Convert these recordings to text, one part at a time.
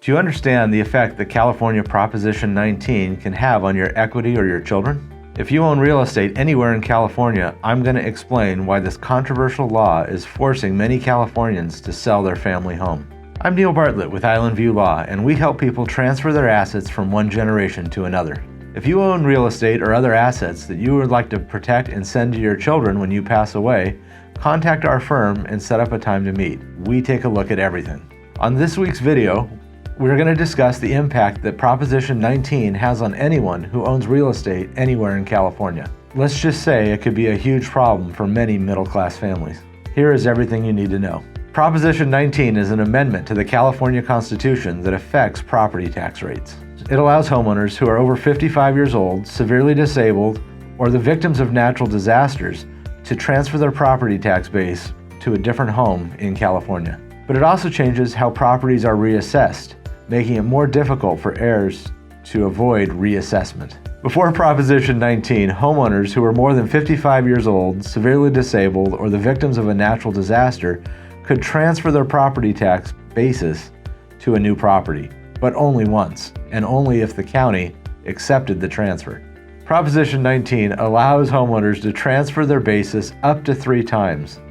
Do you understand the effect that California Proposition 19 can have on your equity or your children? If you own real estate anywhere in California, I'm going to explain why this controversial law is forcing many Californians to sell their family home. I'm Neal Bartlett with Island View Law, and we help people transfer their assets from one generation to another. If you own real estate or other assets that you would like to protect and send to your children when you pass away, contact our firm and set up a time to meet. We take a look at everything. On this week's video, we're going to discuss the impact that Proposition 19 has on anyone who owns real estate anywhere in California. Let's just say it could be a huge problem for many middle-class families. Here is everything you need to know. Proposition 19 is an amendment to the California Constitution that affects property tax rates. It allows homeowners who are over 55 years old, severely disabled, or the victims of natural disasters to transfer their property tax base to a different home in California. But it also changes how properties are reassessed, making it more difficult for heirs to avoid reassessment. Before Proposition 19, homeowners who were more than 55 years old, severely disabled, or the victims of a natural disaster could transfer their property tax basis to a new property, but only once, and only if the county accepted the transfer. Proposition 19 allows homeowners to transfer their basis up to 3 times,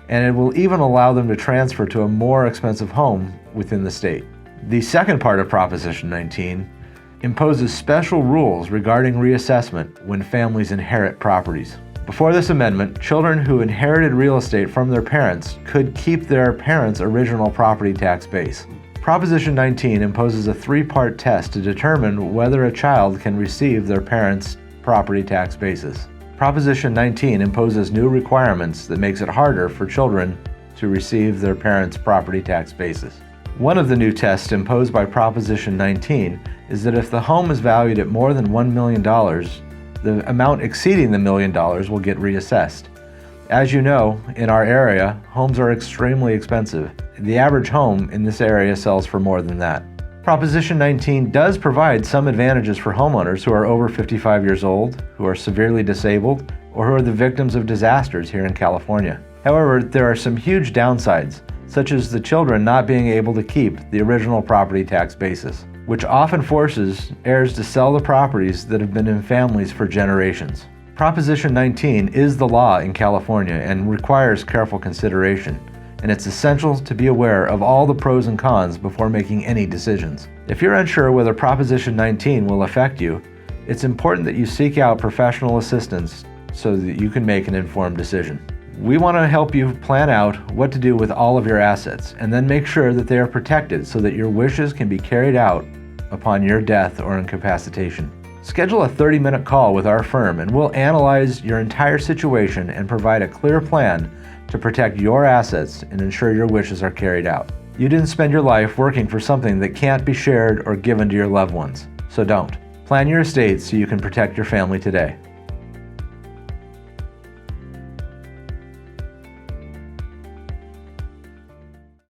and it will even allow them to transfer to a more expensive home within the state. The second part of Proposition 19 imposes special rules regarding reassessment when families inherit properties. Before this amendment, children who inherited real estate from their parents could keep their parents' original property tax base. Proposition 19 imposes a 3-part test to determine whether a child can receive their parents' property tax basis. Proposition 19 imposes new requirements that makes it harder for children to receive their parents' property tax basis. One of the new tests imposed by Proposition 19 is that if the home is valued at more than $1 million, the amount exceeding the $1 million will get reassessed. As you know, in our area, homes are extremely expensive. The average home in this area sells for more than that. Proposition 19 does provide some advantages for homeowners who are over 55 years old, who are severely disabled, or who are the victims of disasters here in California. However, there are some huge downsides, such as the children not being able to keep the original property tax basis, which often forces heirs to sell the properties that have been in families for generations. Proposition 19 is the law in California and requires careful consideration, and it's essential to be aware of all the pros and cons before making any decisions. If you're unsure whether Proposition 19 will affect you, it's important that you seek out professional assistance so that you can make an informed decision. We want to help you plan out what to do with all of your assets and then make sure that they are protected so that your wishes can be carried out upon your death or incapacitation. Schedule a 30-minute call with our firm and we'll analyze your entire situation and provide a clear plan to protect your assets and ensure your wishes are carried out. You didn't spend your life working for something that can't be shared or given to your loved ones, so don't. Plan your estate so you can protect your family today.